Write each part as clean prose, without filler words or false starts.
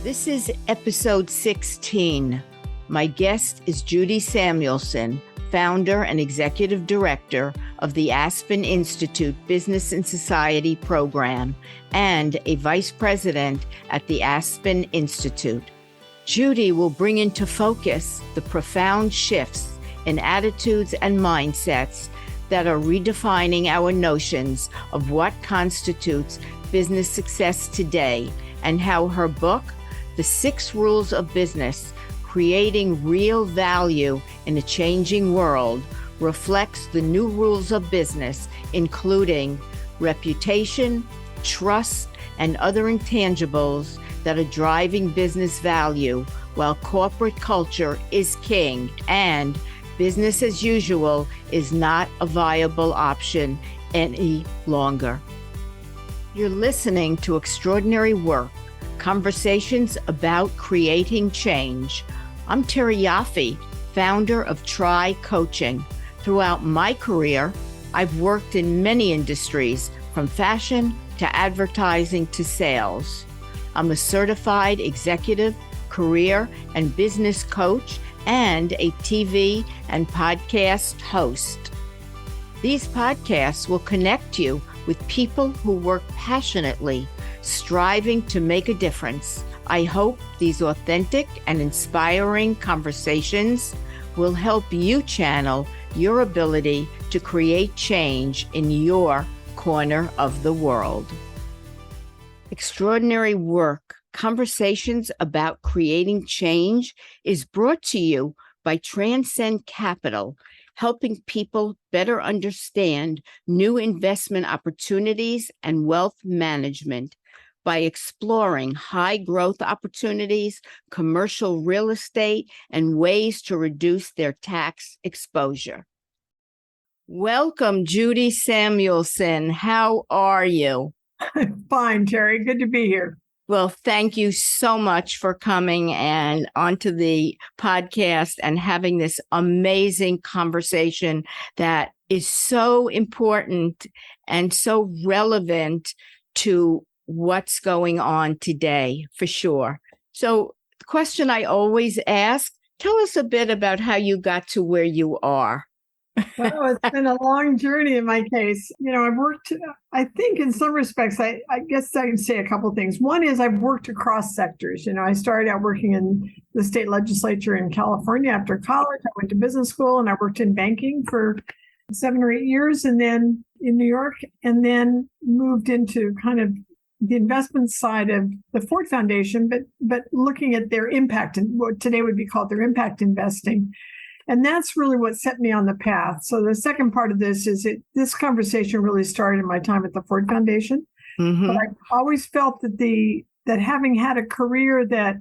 This is episode 16. My guest is Judy Samuelson, founder and executive director of the Aspen Institute Business and Society program and a vice president at the Aspen Institute. Judy will bring into focus the profound shifts in attitudes and mindsets that are redefining our notions of what constitutes business success today, and how her book, The 6 Rules of Business, Creating Real Value in a Changing World, reflects the new rules of business, including reputation, trust, and other intangibles that are driving business value, while corporate culture is king and business as usual is not a viable option any longer. You're listening to Extraordinary Work, Conversations about Creating Change. I'm Terry Yoffe, founder of Try Coaching. Throughout my career, I've worked in many industries, from fashion to advertising to sales. I'm a certified executive, career, and business coach, and a TV and podcast host. These podcasts will connect you with people who work passionately, striving to make a difference. I hope these authentic and inspiring conversations will help you channel your ability to create change in your corner of the world. Extraordinary Work, Conversations about Creating Change is brought to you by Transcend Capital, helping people better understand new investment opportunities and wealth management by exploring high growth opportunities, commercial real estate, and ways to reduce their tax exposure. Welcome, Judy Samuelson. How are you? Fine, Terry. Good to be here. Well, thank you so much for coming and onto the podcast and having this amazing conversation that is so important and so relevant to what's going on today, for sure. So the question I always ask, tell us a bit about how you got to where you are. Well, it's been a long journey in my case. I've worked, I think in some respects, I guess I can say a couple of things. One is I've worked across sectors. I started out working in the state legislature in California after college. I went to business school and I worked in banking for 7 or 8 years, and then in New York, and then moved into kind of the investment side of the Ford Foundation, but looking at their impact and what today would be called their impact investing. And that's really what set me on the path. So the second part of this is this conversation really started in my time at the Ford Foundation. Mm-hmm. But I've always felt that having had a career that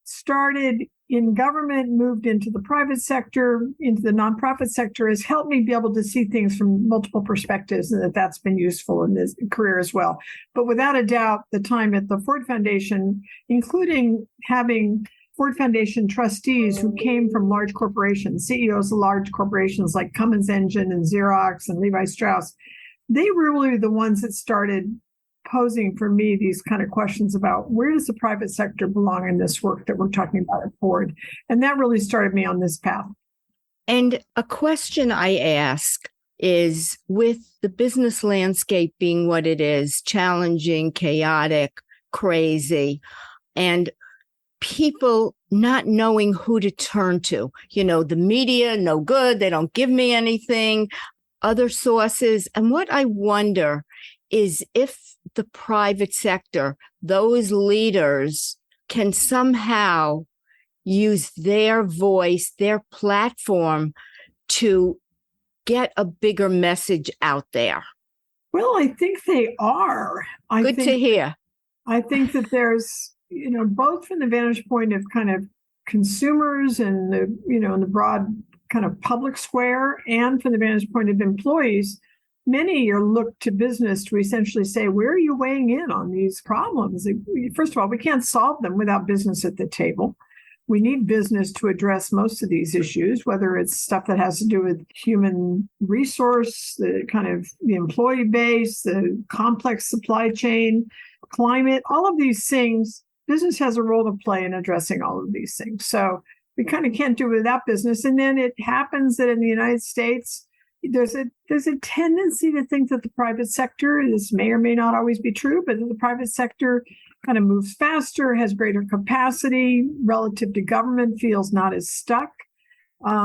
started in government, moved into the private sector, into the nonprofit sector, has helped me be able to see things from multiple perspectives, and that's been useful in this career as well. But without a doubt, the time at the Ford Foundation, including having Ford Foundation trustees who came from large corporations, CEOs of large corporations like Cummins Engine and Xerox and Levi Strauss, they were really the ones that started posing for me these kind of questions about where does the private sector belong in this work that we're talking about at Ford? And that really started me on this path. And a question I ask is, with the business landscape being what it is, challenging, chaotic, crazy, and people not knowing who to turn to. The media, no good. They don't give me anything. Other sources. And what I wonder is if the private sector, those leaders, can somehow use their voice, their platform to get a bigger message out there. Well, I think they are. Good to hear. I think that there's, both from the vantage point of kind of consumers and in the broad kind of public square, and from the vantage point of employees, many are looked to business to essentially say, where are you weighing in on these problems? First of all, we can't solve them without business at the table. We need business to address most of these issues, whether it's stuff that has to do with human resource, the kind of the employee base, the complex supply chain, climate, all of these things business has a role to play in addressing all of these things. So we kind of can't do it without business. And then it happens that in the United States, there's a tendency to think that the private sector, this may or may not always be true, but the private sector kind of moves faster, has greater capacity relative to government, feels not as stuck,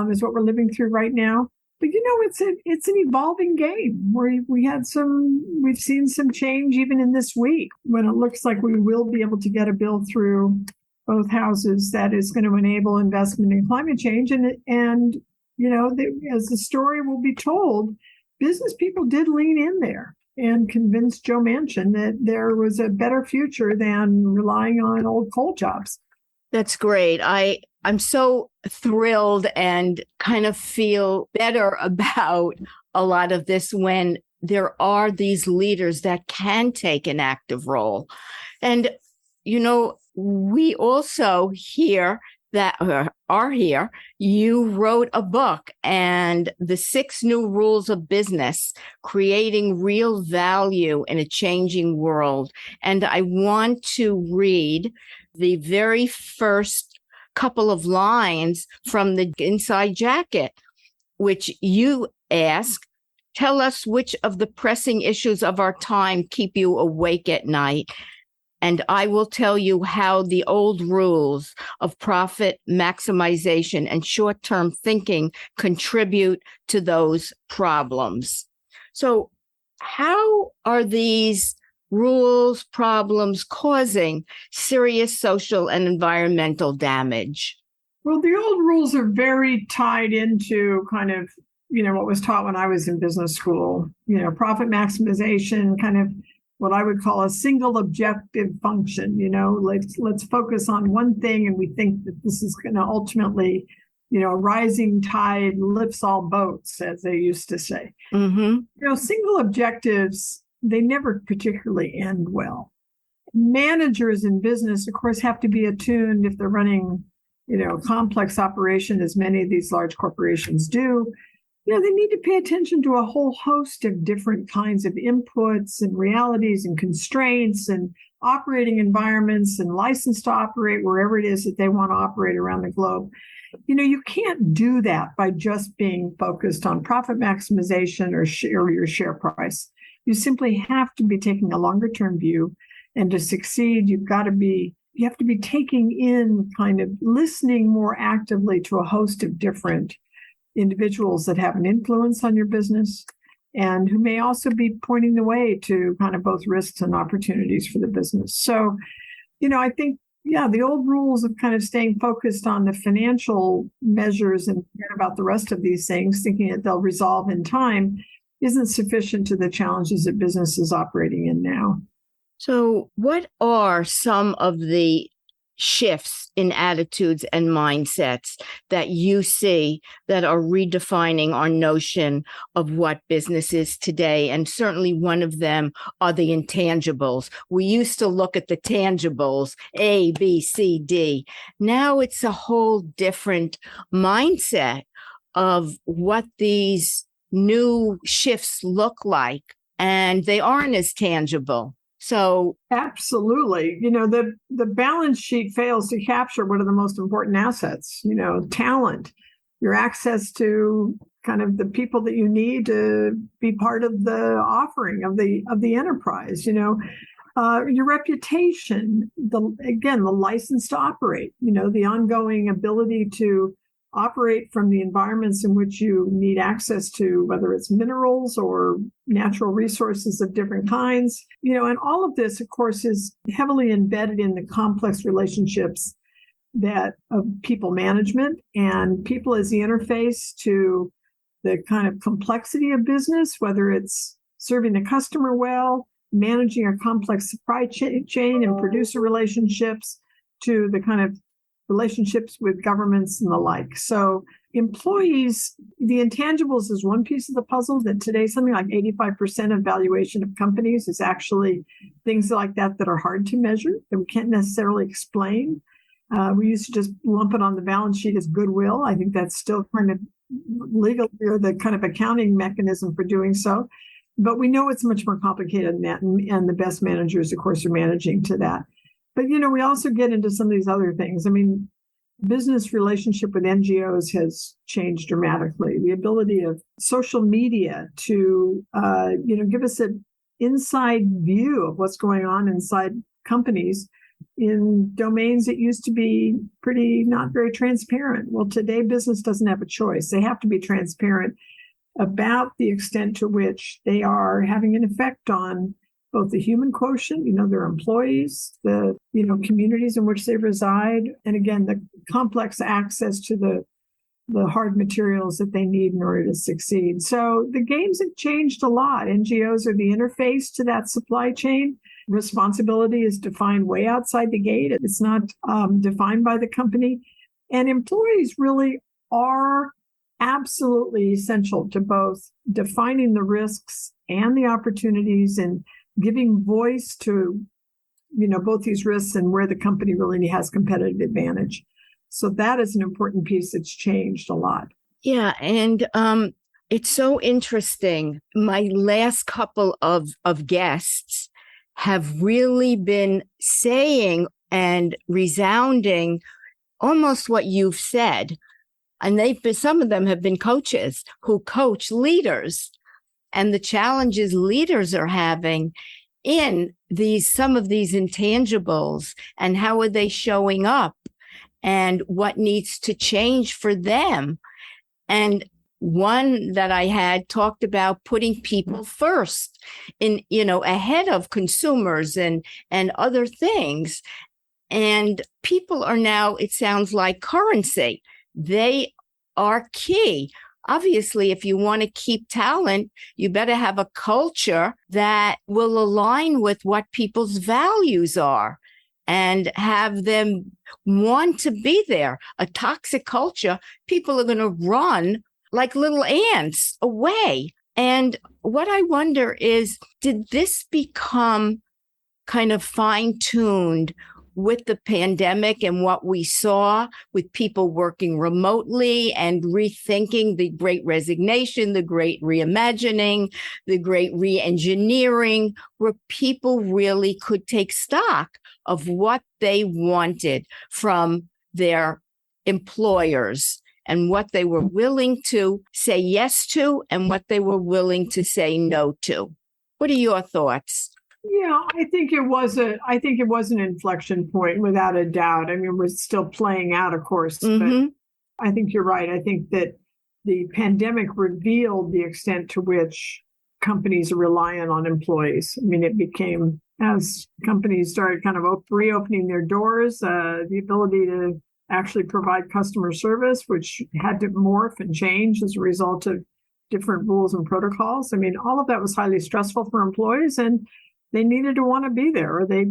is what we're living through right now. But it's an evolving game where we've seen some change even in this week when it looks like we will be able to get a bill through both houses that is going to enable investment in climate change. And as the story will be told, business people did lean in there and convinced Joe Manchin that there was a better future than relying on old coal jobs. That's great. I'm so thrilled and kind of feel better about a lot of this when there are these leaders that can take an active role. And, we also hear that are here. You wrote a book, and the 6 New Rules of Business, Creating Real Value in a Changing World. And I want to read the very first couple of lines from the inside jacket, which you ask, tell us which of the pressing issues of our time keep you awake at night. And I will tell you how the old rules of profit maximization and short-term thinking contribute to those problems. So how are these rules, problems causing serious social and environmental damage? Well, the old rules are very tied into kind of, what was taught when I was in business school, profit maximization, kind of what I would call a single objective function. Let's focus on one thing, and we think that this is going to ultimately, a rising tide lifts all boats, as they used to say. Mm-hmm. Single objectives, they never particularly end well. Managers in business, of course, have to be attuned if they're running, a complex operation, as many of these large corporations do. They need to pay attention to a whole host of different kinds of inputs and realities and constraints and operating environments and license to operate wherever it is that they want to operate around the globe. You can't do that by just being focused on profit maximization or your share price. You simply have to be taking a longer term view, and to succeed, you have to be taking in, kind of listening more actively to a host of different individuals that have an influence on your business and who may also be pointing the way to kind of both risks and opportunities for the business. So, I think, the old rules of kind of staying focused on the financial measures and forget about the rest of these things, thinking that they'll resolve in time, isn't sufficient to the challenges that business is operating in now. So what are some of the shifts in attitudes and mindsets that you see that are redefining our notion of what business is today? And certainly one of them are the intangibles. We used to look at the tangibles, A, B, C, D. Now it's a whole different mindset of what these new shifts look like, and they aren't as tangible. So absolutely, the balance sheet fails to capture one of the most important assets, talent, your access to kind of the people that you need to be part of the offering of the enterprise, your reputation, the license to operate, the ongoing ability to operate from the environments in which you need access to, whether it's minerals or natural resources of different kinds, and all of this, of course, is heavily embedded in the complex relationships that of people management and people as the interface to the kind of complexity of business, whether it's serving the customer well, managing a complex supply chain and producer relationships, to the kind of relationships with governments and the like. So employees, the intangibles is one piece of the puzzle that today something like 85% of valuation of companies is actually things like that are hard to measure, that we can't necessarily explain. We used to just lump it on the balance sheet as goodwill. I think that's still kind of legal, or the kind of accounting mechanism for doing so. But we know it's much more complicated than that. And the best managers, of course, are managing to that. But, we also get into some of these other things. I mean, business relationship with NGOs has changed dramatically. The ability of social media to, give us an inside view of what's going on inside companies in domains that used to be pretty not very transparent. Well, today business doesn't have a choice. They have to be transparent about the extent to which they are having an effect on both the human quotient, their employees, the, communities in which they reside, and again, the complex access to the hard materials that they need in order to succeed. So the games have changed a lot. NGOs are the interface to that supply chain. Responsibility is defined way outside the gate. It's not defined by the company. And employees really are absolutely essential to both defining the risks and the opportunities and giving voice to, both these risks and where the company really has competitive advantage. So that is an important piece that's changed a lot. Yeah. And it's so interesting. My last couple of guests have really been saying and resounding almost what you've said. And some of them have been coaches who coach leaders and the challenges leaders are having in some of these intangibles and how are they showing up and what needs to change for them. And one that I had talked about putting people first ahead of consumers and other things. And people are now, it sounds like, currency. They are key. Obviously, if you want to keep talent, you better have a culture that will align with what people's values are and have them want to be there. A toxic culture, people are going to run like little ants away. And what I wonder is, did this become kind of fine-tuned with the pandemic and what we saw with people working remotely and rethinking the great resignation, the great reimagining, the great re-engineering, where people really could take stock of what they wanted from their employers and what they were willing to say yes to and what they were willing to say no to. What are your thoughts? Yeah, I think it was an inflection point without a doubt. I mean, we're still playing out, of course, but I think you're right. I think that the pandemic revealed the extent to which companies are reliant on employees. I mean, it became, as companies started kind of reopening their doors, the ability to actually provide customer service, which had to morph and change as a result of different rules and protocols. I mean, all of that was highly stressful for employees, and they needed to want to be there, or they,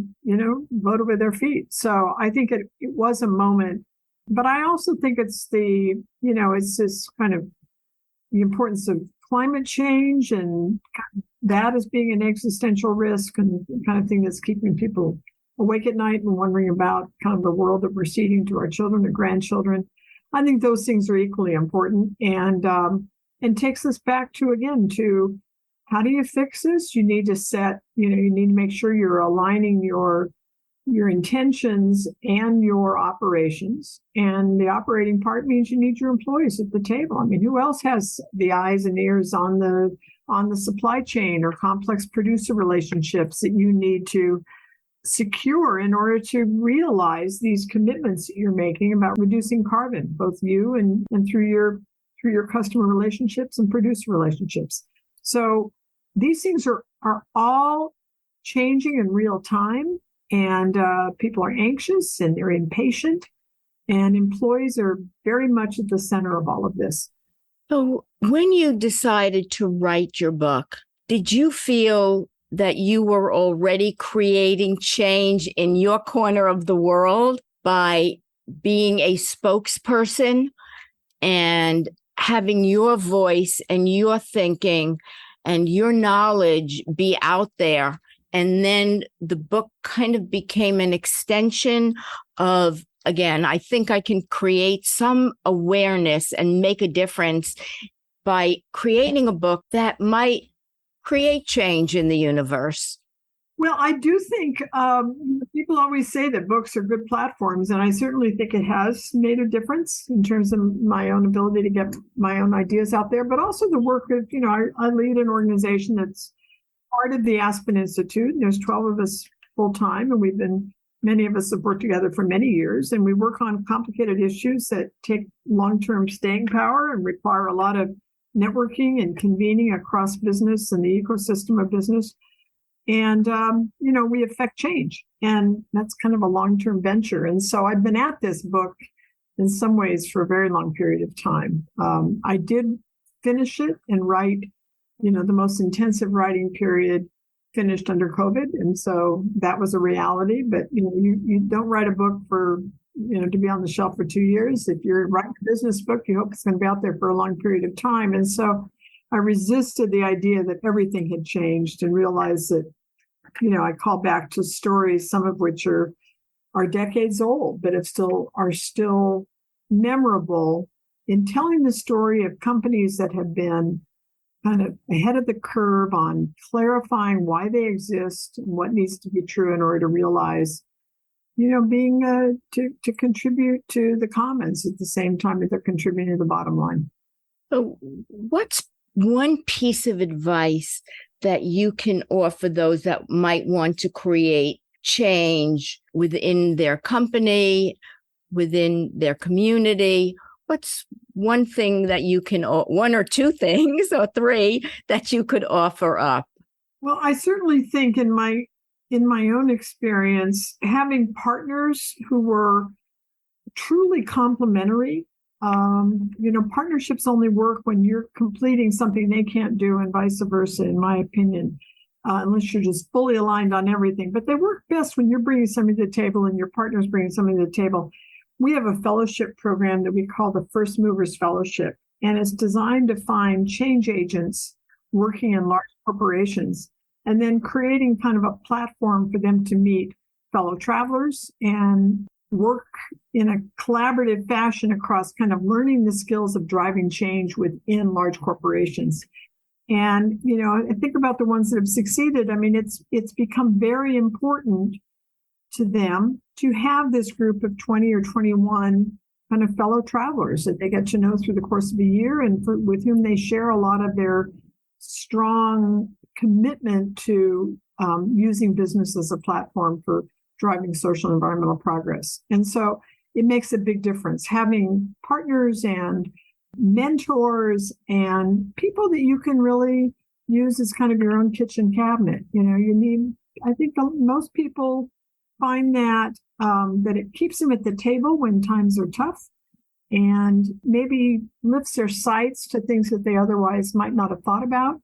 voted with their feet. So I think it was a moment, but I also think it's it's this kind of the importance of climate change and that as being an existential risk and the kind of thing that's keeping people awake at night and wondering about kind of the world that we're seeding to our children and grandchildren. I think those things are equally important and takes us back to how do you fix this? You need to you need to make sure you're aligning your intentions and your operations. And the operating part means you need your employees at the table. I mean, who else has the eyes and ears on the supply chain or complex producer relationships that you need to secure in order to realize these commitments that you're making about reducing carbon, both you and through your customer relationships and producer relationships. So these things are all changing in real time, and people are anxious and they're impatient, and employees are very much at the center of all of this. So when you decided to write your book, did you feel that you were already creating change in your corner of the world by being a spokesperson and having your voice and your thinking and your knowledge be out there? And then the book kind of became an extension of, again, I think I can create some awareness and make a difference by creating a book that might create change in the universe. Well, I do think people always say that books are good platforms, and I certainly think it has made a difference in terms of my own ability to get my own ideas out there, but also the work of, I lead an organization that's part of the Aspen Institute, and there's 12 of us full time, and many of us have worked together for many years, and we work on complicated issues that take long-term staying power and require a lot of networking and convening across business and the ecosystem of business. And, we affect change, and that's kind of a long-term venture. And so I've been at this book in some ways for a very long period of time. I did finish it and write, the most intensive writing period finished under COVID. And so that was a reality. But, you don't write a book for, to be on the shelf for 2 years. If you're writing a business book, you hope it's going to be out there for a long period of time. And so I resisted the idea that everything had changed and realized that, I call back to stories, some of which are decades old, but are still memorable in telling the story of companies that have been kind of ahead of the curve on clarifying why they exist and what needs to be true in order to realize, being to contribute to the commons at the same time that they're contributing to the bottom line. So what's one piece of advice that you can offer those that might want to create change within their company, within their community? What's one thing that you can, one or two things or three that you could offer up? Well, I certainly think in my own experience, having partners who were truly complementary. Partnerships only work when you're completing something they can't do, and vice versa, in my opinion, unless you're just fully aligned on everything. But they work best when you're bringing something to the table and your partner's bringing something to the table. We have a fellowship program that we call the First Movers Fellowship, and it's designed to find change agents working in large corporations and then creating kind of a platform for them to meet fellow travelers and work in a collaborative fashion across kind of learning the skills of driving change within large corporations. And, I think about the ones that have succeeded. I mean, it's become very important to them to have this group of 20 or 21 kind of fellow travelers that they get to know through the course of a year, and with whom they share a lot of their strong commitment to using business as a platform for driving social and environmental progress. And so it makes a big difference having partners and mentors and people that you can really use as kind of your own kitchen cabinet. I think most people find that it keeps them at the table when times are tough, and maybe lifts their sights to things that they otherwise might not have thought about,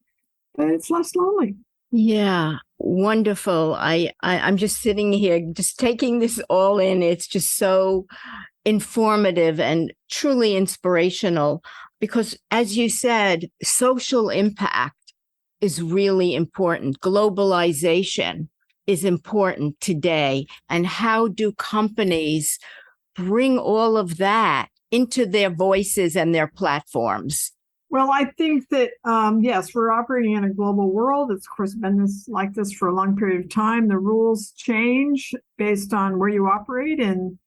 but it's less lonely. Yeah, wonderful. I'm just sitting here, just taking this all in. It's just so informative and truly inspirational because, as you said, social impact is really important. Globalization is important today. And how do companies bring all of that into their voices and their platforms? Well, I think that, yes, we're operating in a global world. It's, of course, been like this for a long period of time. The rules change based on where you operate, and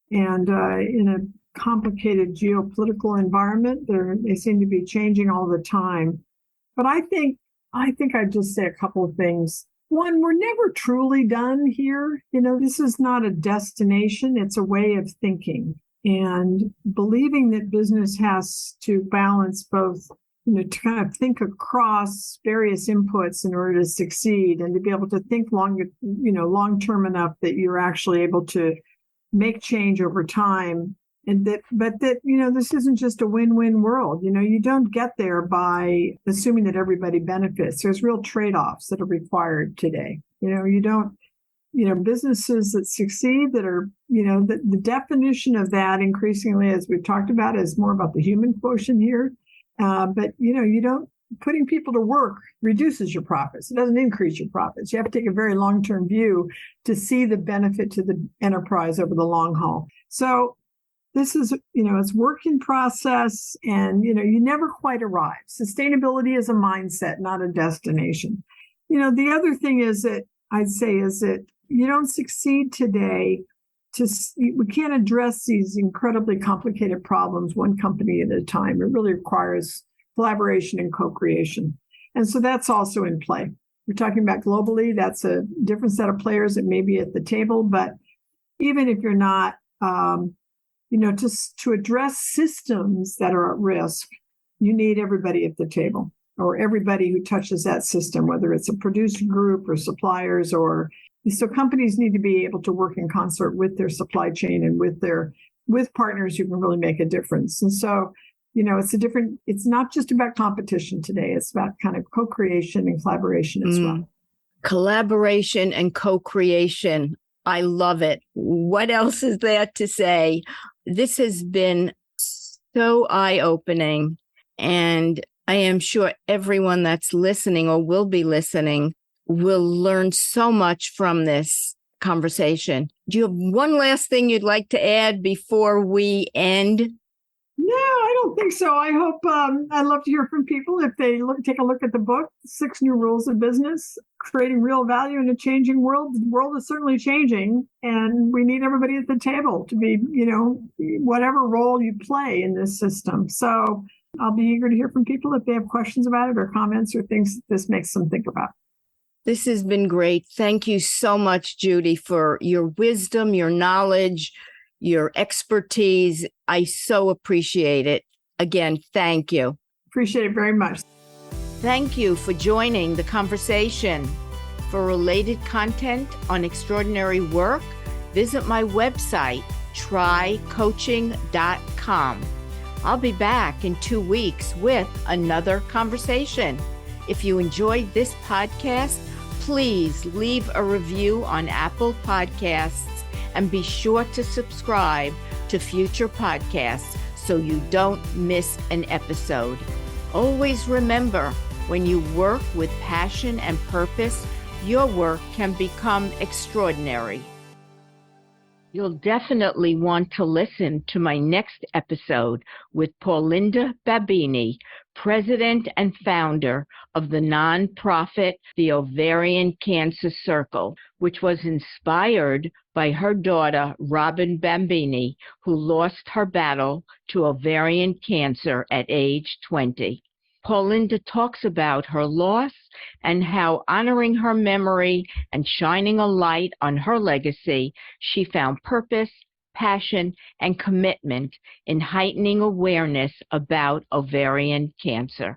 in a complicated geopolitical environment, they seem to be changing all the time. But I think I'd just say a couple of things. One, we're never truly done here. This is not a destination. It's a way of thinking. And believing that business has to balance both, to kind of think across various inputs in order to succeed, and to be able to think long-term enough that you're actually able to make change over time. But this isn't just a win-win world. You don't get there by assuming that everybody benefits. There's real trade-offs that are required today. You don't. Businesses that succeed that are, the definition of that increasingly, as we've talked about, is more about the human quotient here. But, putting people to work reduces your profits. It doesn't increase your profits. You have to take a very long-term view to see the benefit to the enterprise over the long haul. So this is, it's work in process, and, you never quite arrive. Sustainability is a mindset, not a destination. The other thing is that I'd say is that you don't succeed today. We can't address these incredibly complicated problems one company at a time. It really requires collaboration and co-creation. And so that's also in play. We're talking about globally, that's a different set of players that may be at the table. But even if you're not, to address systems that are at risk, you need everybody at the table, or everybody who touches that system, whether it's a producer group or suppliers, or so companies need to be able to work in concert with their supply chain and with partners who can really make a difference. And so, it's not just about competition today. It's about kind of co-creation and collaboration as well. Collaboration and co-creation. I love it. What else is there to say? This has been so eye-opening, and I am sure everyone that's listening or will be listening will learn so much from this conversation. Do you have one last thing you'd like to add before we end? No, I don't think so. I hope I'd love to hear from people if they take a look at the book, 6 New Rules of Business, Creating Real Value in a Changing World. The world is certainly changing, and we need everybody at the table to be, whatever role you play in this system. So I'll be eager to hear from people if they have questions about it or comments or things that this makes them think about. This has been great. Thank you so much, Judy, for your wisdom, your knowledge, your expertise. I so appreciate it. Again, thank you. Appreciate it very much. Thank you for joining the conversation. For related content on extraordinary work, visit my website, trycoaching.com. I'll be back in 2 weeks with another conversation. If you enjoyed this podcast, please leave a review on Apple Podcasts and be sure to subscribe to future podcasts so you don't miss an episode. Always remember, when you work with passion and purpose, your work can become extraordinary. You'll definitely want to listen to my next episode with Paulinda Babini, president and founder of the nonprofit, the Ovarian Cancer Circle, which was inspired by her daughter, Robin Bambini, who lost her battle to ovarian cancer at age 20. Paulinda talks about her loss and how, honoring her memory and shining a light on her legacy, she found purpose, passion, and commitment in heightening awareness about ovarian cancer.